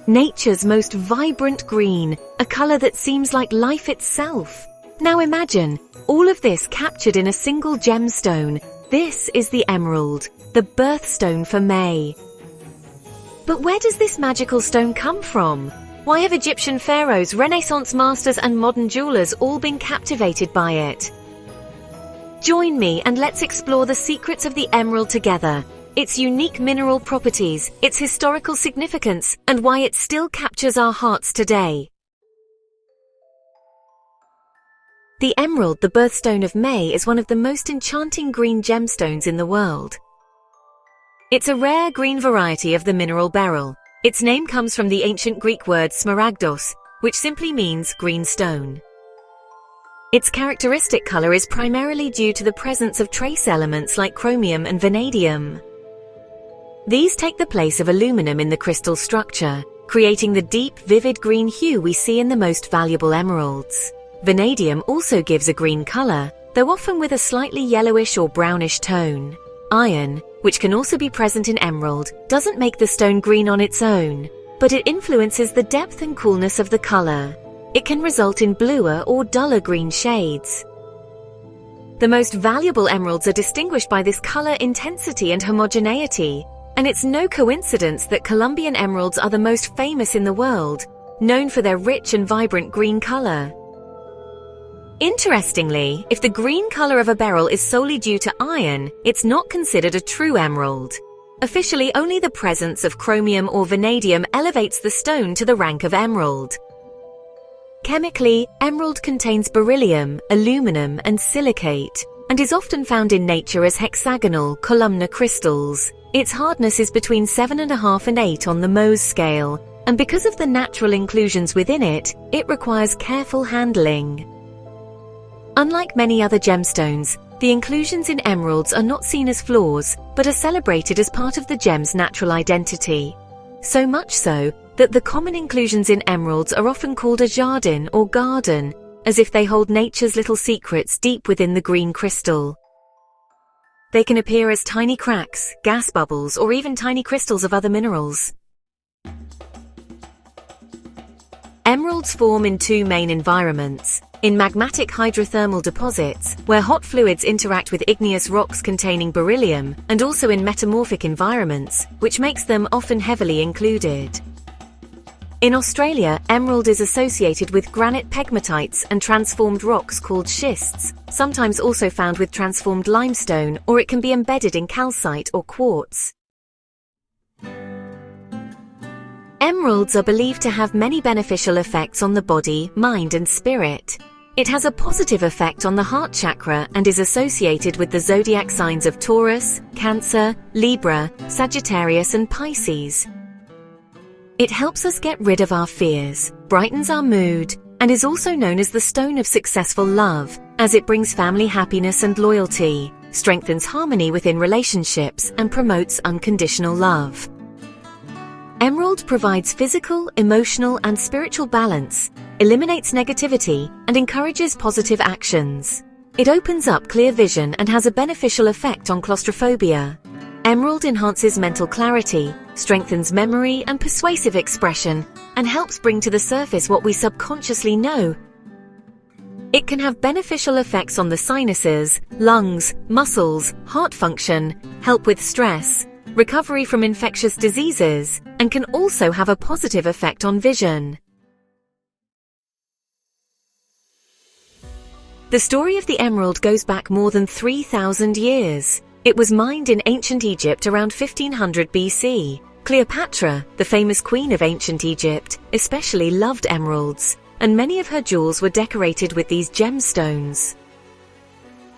Nature's most vibrant green, a color that seems like life itself. Now imagine, all of this captured in a single gemstone. This is the emerald, the birthstone for May. But where does this magical stone come from? Why have Egyptian pharaohs, Renaissance masters and modern jewelers all been captivated by it? Join me and let's explore the secrets of the emerald together. Its unique mineral properties, its historical significance, and why it still captures our hearts today. The emerald, the birthstone of May, is one of the most enchanting green gemstones in the world. It's a rare green variety of the mineral beryl. Its name comes from the ancient Greek word smaragdos, which simply means green stone. Its characteristic color is primarily due to the presence of trace elements like chromium and vanadium. These take the place of aluminum in the crystal structure, creating the deep, vivid green hue we see in the most valuable emeralds. Vanadium also gives a green color, though often with a slightly yellowish or brownish tone. Iron, which can also be present in emerald, doesn't make the stone green on its own, but it influences the depth and coolness of the color. It can result in bluer or duller green shades. The most valuable emeralds are distinguished by this color intensity and homogeneity, and it's no coincidence that Colombian emeralds are the most famous in the world, known for their rich and vibrant green color. Interestingly, if the green color of a beryl is solely due to iron, it's not considered a true emerald. Officially, only the presence of chromium or vanadium elevates the stone to the rank of emerald. Chemically, emerald contains beryllium, aluminum, and silicate, and is often found in nature as hexagonal, columnar crystals. Its hardness is between 7.5 and 8 on the Mohs scale, and because of the natural inclusions within it, it requires careful handling. Unlike many other gemstones, the inclusions in emeralds are not seen as flaws, but are celebrated as part of the gem's natural identity. So much so, that the common inclusions in emeralds are often called a jardin or garden, as if they hold nature's little secrets deep within the green crystal. They can appear as tiny cracks, gas bubbles, or even tiny crystals of other minerals. Emeralds form in two main environments. In magmatic hydrothermal deposits, where hot fluids interact with igneous rocks containing beryllium, and also in metamorphic environments, which makes them often heavily included. In Australia, emerald is associated with granite pegmatites and transformed rocks called schists, sometimes also found with transformed limestone, or it can be embedded in calcite or quartz. Emeralds are believed to have many beneficial effects on the body, mind, and spirit. It has a positive effect on the heart chakra and is associated with the zodiac signs of Taurus, Cancer, Libra, Sagittarius, and Pisces. It helps us get rid of our fears, brightens our mood, and is also known as the stone of successful love, as it brings family happiness and loyalty, strengthens harmony within relationships, and promotes unconditional love. Emerald provides physical, emotional, and spiritual balance, eliminates negativity, and encourages positive actions. It opens up clear vision and has a beneficial effect on claustrophobia. Emerald enhances mental clarity, strengthens memory and persuasive expression, and helps bring to the surface what we subconsciously know. It can have beneficial effects on the sinuses, lungs, muscles, heart function, help with stress, recovery from infectious diseases, and can also have a positive effect on vision. The story of the emerald goes back more than 3,000 years. It was mined in ancient Egypt around 1500 BC. Cleopatra, the famous queen of ancient Egypt, especially loved emeralds, and many of her jewels were decorated with these gemstones.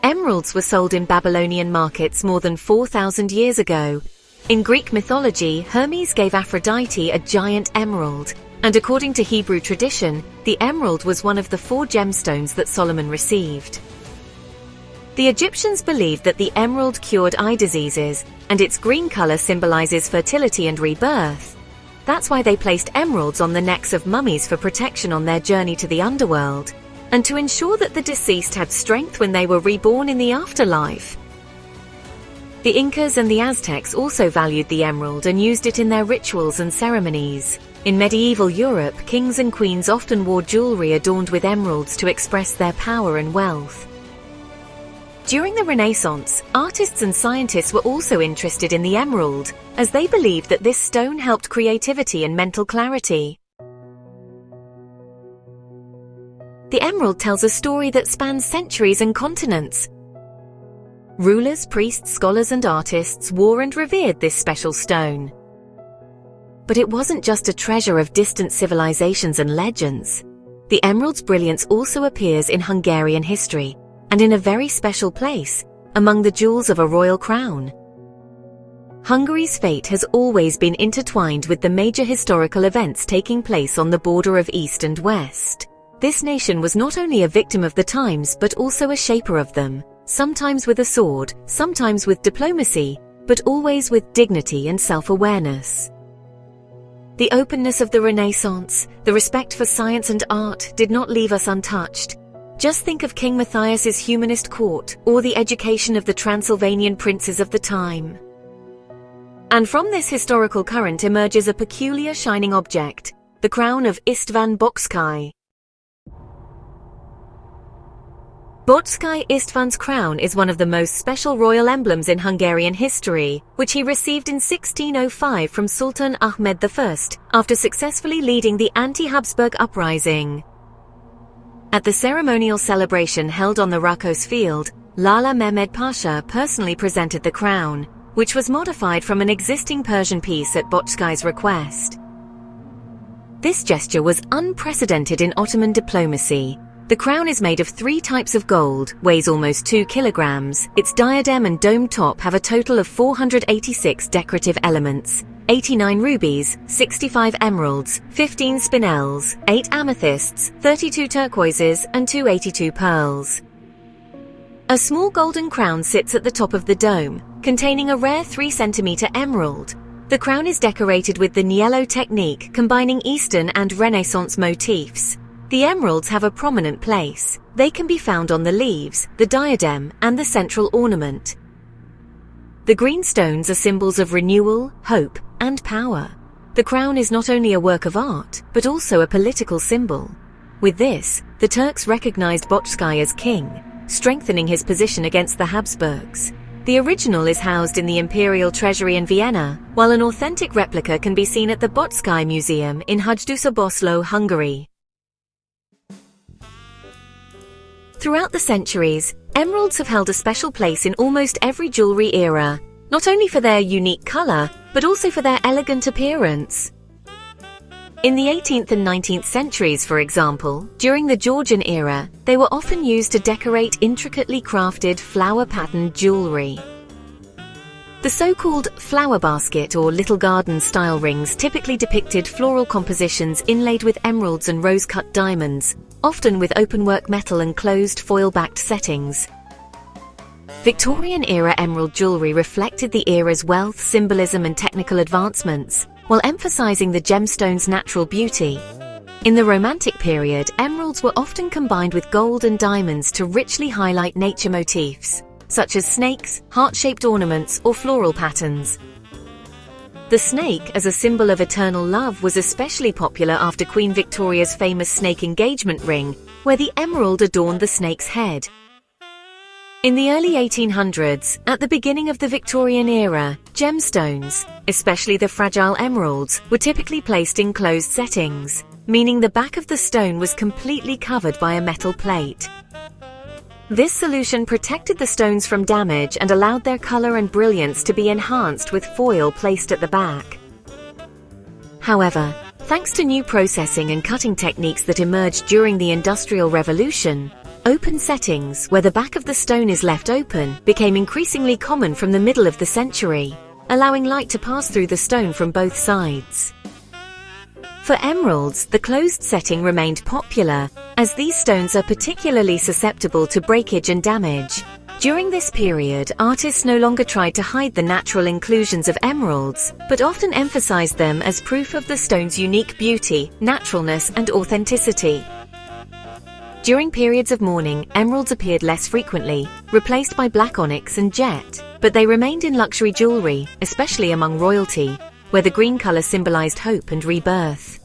Emeralds were sold in Babylonian markets more than 4,000 years ago. In Greek mythology, Hermes gave Aphrodite a giant emerald, and according to Hebrew tradition, the emerald was one of the 4 gemstones that Solomon received. The Egyptians believed that the emerald cured eye diseases, and its green color symbolizes fertility and rebirth. That's why they placed emeralds on the necks of mummies for protection on their journey to the underworld, and to ensure that the deceased had strength when they were reborn in the afterlife. The Incas and the Aztecs also valued the emerald and used it in their rituals and ceremonies. In medieval Europe, kings and queens often wore jewelry adorned with emeralds to express their power and wealth. During the Renaissance, artists and scientists were also interested in the emerald, as they believed that this stone helped creativity and mental clarity. The emerald tells a story that spans centuries and continents. Rulers, priests, scholars, and artists wore and revered this special stone. But it wasn't just a treasure of distant civilizations and legends. The emerald's brilliance also appears in Hungarian history, and in a very special place, among the jewels of a royal crown. Hungary's fate has always been intertwined with the major historical events taking place on the border of East and West. This nation was not only a victim of the times but also a shaper of them, sometimes with a sword, sometimes with diplomacy, but always with dignity and self-awareness. The openness of the Renaissance, the respect for science and art did not leave us untouched. Just think of King Matthias's humanist court, or the education of the Transylvanian princes of the time. And from this historical current emerges a peculiar shining object, the crown of István Bocskai. Bocskai István's crown is one of the most special royal emblems in Hungarian history, which he received in 1605 from Sultan Ahmed I after successfully leading the anti-Habsburg uprising. At the ceremonial celebration held on the Rákos field, Lala Mehmed Pasha personally presented the crown, which was modified from an existing Persian piece at Boczkai's request. This gesture was unprecedented in Ottoman diplomacy. The crown is made of 3 types of gold, weighs almost 2 kilograms. Its diadem and dome top have a total of 486 decorative elements, 89 rubies, 65 emeralds, 15 spinels, 8 amethysts, 32 turquoises, and 282 pearls. A small golden crown sits at the top of the dome, containing a rare 3-centimeter emerald. The crown is decorated with the niello technique, combining Eastern and Renaissance motifs. The emeralds have a prominent place. They can be found on the leaves, the diadem, and the central ornament. The green stones are symbols of renewal, hope, and power. The crown is not only a work of art, but also a political symbol. With this, the Turks recognized Bocskai as king, strengthening his position against the Habsburgs. The original is housed in the Imperial Treasury in Vienna, while an authentic replica can be seen at the Hallwyl Museum in Hajdúszoboszló, Hungary. Throughout the centuries, emeralds have held a special place in almost every jewelry era, not only for their unique color, but also for their elegant appearance. In the 18th and 19th centuries, for example, during the Georgian era, they were often used to decorate intricately crafted flower-patterned jewelry. The so-called flower basket or little garden style rings typically depicted floral compositions inlaid with emeralds and rose-cut diamonds, often with openwork metal and closed foil-backed settings. Victorian-era emerald jewelry reflected the era's wealth, symbolism, and technical advancements, while emphasizing the gemstone's natural beauty. In the Romantic period, emeralds were often combined with gold and diamonds to richly highlight nature motifs, such as snakes, heart-shaped ornaments, or floral patterns. The snake, as a symbol of eternal love, was especially popular after Queen Victoria's famous snake engagement ring, where the emerald adorned the snake's head. In the early 1800s, at the beginning of the Victorian era, gemstones, especially the fragile emeralds, were typically placed in closed settings, meaning the back of the stone was completely covered by a metal plate. This solution protected the stones from damage and allowed their color and brilliance to be enhanced with foil placed at the back. However, thanks to new processing and cutting techniques that emerged during the Industrial Revolution, open settings, where the back of the stone is left open, became increasingly common from the middle of the century, allowing light to pass through the stone from both sides. For emeralds, the closed setting remained popular, as these stones are particularly susceptible to breakage and damage. During this period, artists no longer tried to hide the natural inclusions of emeralds, but often emphasized them as proof of the stone's unique beauty, naturalness, and authenticity. During periods of mourning, emeralds appeared less frequently, replaced by black onyx and jet, but they remained in luxury jewelry, especially among royalty, where the green color symbolized hope and rebirth.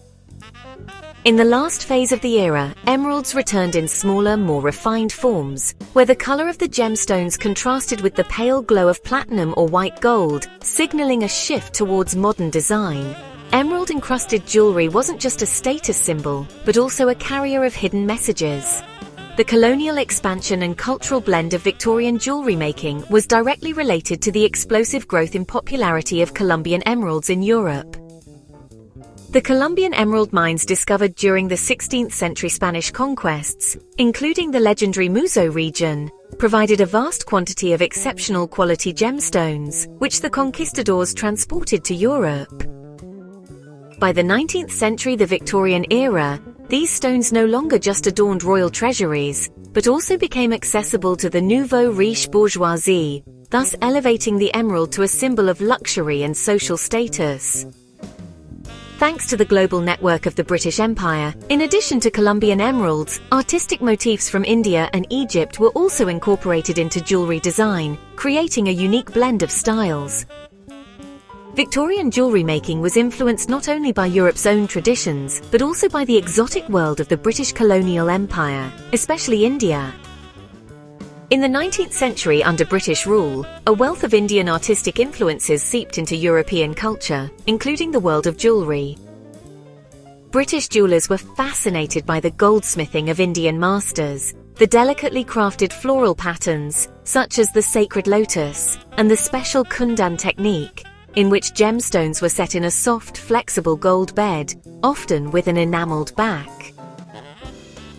In the last phase of the era, emeralds returned in smaller, more refined forms, where the color of the gemstones contrasted with the pale glow of platinum or white gold, signaling a shift towards modern design. Emerald-encrusted jewelry wasn't just a status symbol, but also a carrier of hidden messages. The colonial expansion and cultural blend of Victorian jewelry making was directly related to the explosive growth in popularity of Colombian emeralds in Europe. The Colombian emerald mines discovered during the 16th century Spanish conquests, including the legendary Muso region, provided a vast quantity of exceptional quality gemstones, which the conquistadors transported to Europe. By the 19th century, the Victorian era, these stones no longer just adorned royal treasuries, but also became accessible to the nouveau riche bourgeoisie, thus elevating the emerald to a symbol of luxury and social status. Thanks to the global network of the British Empire, in addition to Colombian emeralds, artistic motifs from India and Egypt were also incorporated into jewelry design, creating a unique blend of styles. Victorian jewelry making was influenced not only by Europe's own traditions, but also by the exotic world of the British colonial empire, especially India. In the 19th century, under British rule, a wealth of Indian artistic influences seeped into European culture, including the world of jewelry. British jewelers were fascinated by the goldsmithing of Indian masters, the delicately crafted floral patterns, such as the sacred lotus, and the special kundan technique, in which gemstones were set in a soft, flexible gold bed, often with an enameled back.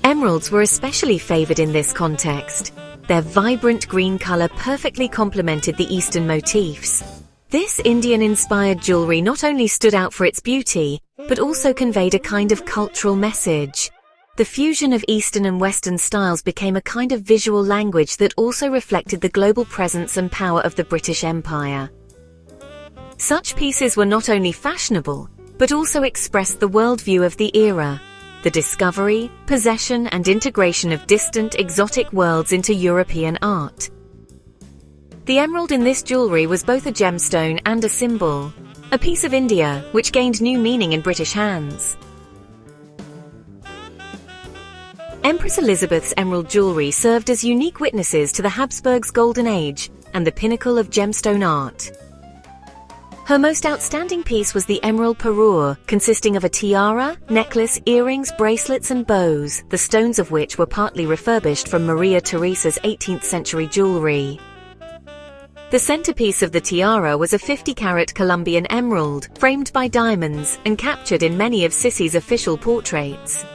Emeralds were especially favored in this context. Their vibrant green color perfectly complemented the Eastern motifs. This Indian-inspired jewelry not only stood out for its beauty, but also conveyed a kind of cultural message. The fusion of Eastern and Western styles became a kind of visual language that also reflected the global presence and power of the British Empire. Such pieces were not only fashionable, but also expressed the worldview of the era. The discovery, possession, and integration of distant, exotic worlds into European art. The emerald in this jewelry was both a gemstone and a symbol, a piece of India, which gained new meaning in British hands. Empress Elizabeth's emerald jewelry served as unique witnesses to the Habsburgs' golden age and the pinnacle of gemstone art. Her most outstanding piece was the emerald parure, consisting of a tiara, necklace, earrings, bracelets and bows, the stones of which were partly refurbished from Maria Theresa's 18th century jewelry. The centerpiece of the tiara was a 50-carat Colombian emerald, framed by diamonds, and captured in many of Sissy's official portraits.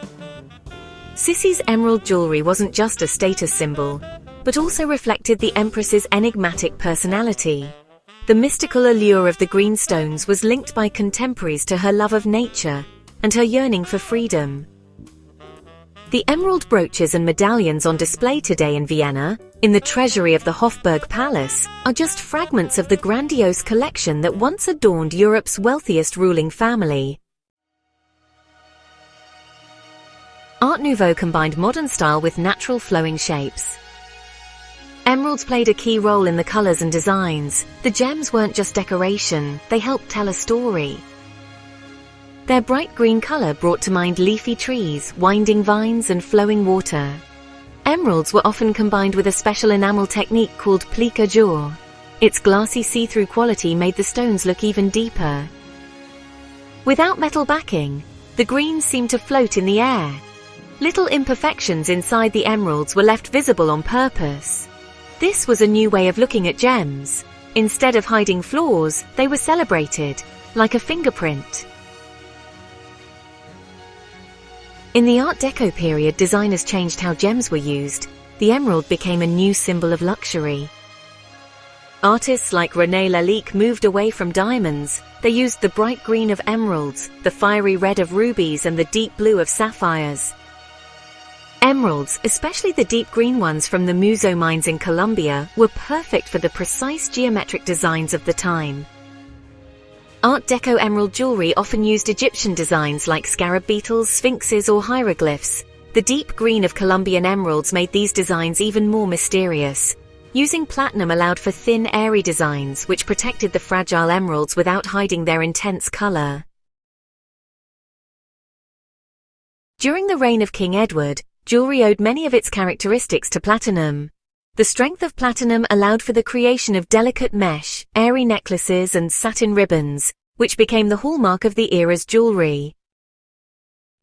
Sissy's emerald jewelry wasn't just a status symbol, but also reflected the Empress's enigmatic personality. The mystical allure of the green stones was linked by contemporaries to her love of nature and her yearning for freedom. The emerald brooches and medallions on display today in Vienna, in the treasury of the Hofburg Palace, are just fragments of the grandiose collection that once adorned Europe's wealthiest ruling family. Art Nouveau combined modern style with natural flowing shapes. Emeralds played a key role in the colors and designs. The gems weren't just decoration, they helped tell a story. Their bright green color brought to mind leafy trees, winding vines, and flowing water. Emeralds were often combined with a special enamel technique called plique à jour. Its glassy see-through quality made the stones look even deeper. Without metal backing, the greens seemed to float in the air. Little imperfections inside the emeralds were left visible on purpose. This was a new way of looking at gems. Instead of hiding flaws, they were celebrated, like a fingerprint. In the Art Deco period, designers changed how gems were used. The emerald became a new symbol of luxury. Artists like René Lalique moved away from diamonds. They used the bright green of emeralds, the fiery red of rubies, and the deep blue of sapphires. Emeralds, especially the deep green ones from the Muso mines in Colombia, were perfect for the precise geometric designs of the time. Art Deco emerald jewelry often used Egyptian designs like scarab beetles, sphinxes, or hieroglyphs. The deep green of Colombian emeralds made these designs even more mysterious. Using platinum allowed for thin, airy designs which protected the fragile emeralds without hiding their intense color. During the reign of King Edward, jewelry owed many of its characteristics to platinum. The strength of platinum allowed for the creation of delicate mesh, airy necklaces and satin ribbons, which became the hallmark of the era's jewelry.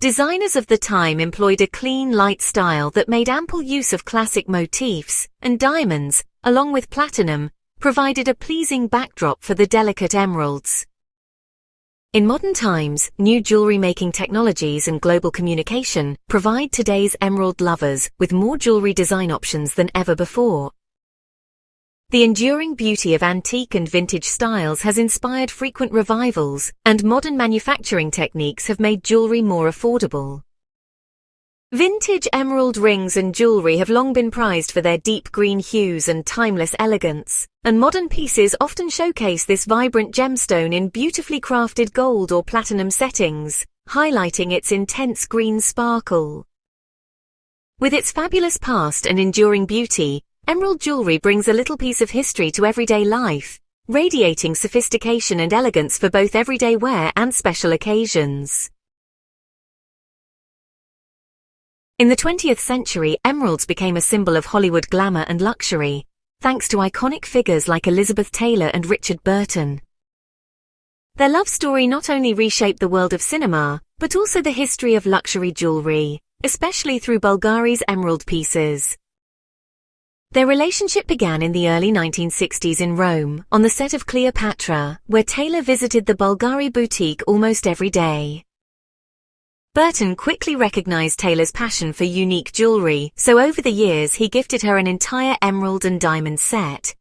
Designers of the time employed a clean, light style that made ample use of classic motifs, and diamonds, along with platinum, provided a pleasing backdrop for the delicate emeralds. In modern times, new jewelry-making technologies and global communication provide today's emerald lovers with more jewelry design options than ever before. The enduring beauty of antique and vintage styles has inspired frequent revivals, and modern manufacturing techniques have made jewelry more affordable. Vintage emerald rings and jewelry have long been prized for their deep green hues and timeless elegance, and modern pieces often showcase this vibrant gemstone in beautifully crafted gold or platinum settings, highlighting its intense green sparkle. With its fabulous past and enduring beauty, emerald jewelry brings a little piece of history to everyday life, radiating sophistication and elegance for both everyday wear and special occasions. In the 20th century, emeralds became a symbol of Hollywood glamour and luxury, thanks to iconic figures like Elizabeth Taylor and Richard Burton. Their love story not only reshaped the world of cinema, but also the history of luxury jewelry, especially through Bulgari's emerald pieces. Their relationship began in the early 1960s in Rome, on the set of Cleopatra, where Taylor visited the Bulgari boutique almost every day. Burton quickly recognized Taylor's passion for unique jewelry, so over the years he gifted her an entire emerald and diamond set.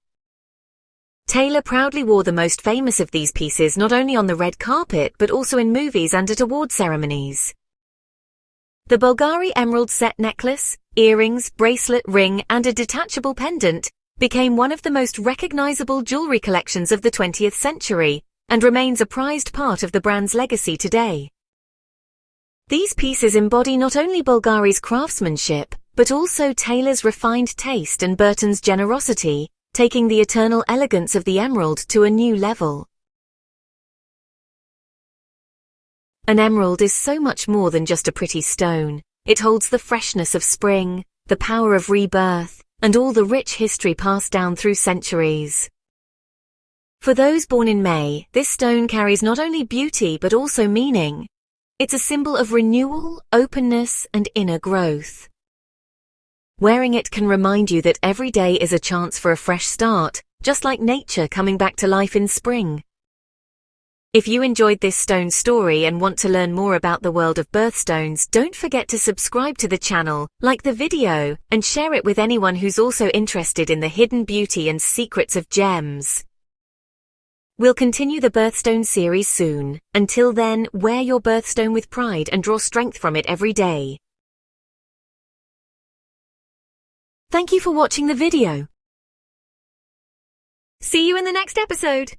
Taylor proudly wore the most famous of these pieces not only on the red carpet but also in movies and at award ceremonies. The Bulgari emerald set necklace, earrings, bracelet, ring, and a detachable pendant became one of the most recognizable jewelry collections of the 20th century and remains a prized part of the brand's legacy today. These pieces embody not only Bulgari's craftsmanship, but also Taylor's refined taste and Burton's generosity, taking the eternal elegance of the emerald to a new level. An emerald is so much more than just a pretty stone. It holds the freshness of spring, the power of rebirth, and all the rich history passed down through centuries. For those born in May, this stone carries not only beauty but also meaning. It's a symbol of renewal, openness, and inner growth. Wearing it can remind you that every day is a chance for a fresh start, just like nature coming back to life in spring. If you enjoyed this stone story and want to learn more about the world of birthstones, don't forget to subscribe to the channel, like the video, and share it with anyone who's also interested in the hidden beauty and secrets of gems. We'll continue the birthstone series soon. Until then, wear your birthstone with pride and draw strength from it every day. Thank you for watching the video. See you in the next episode.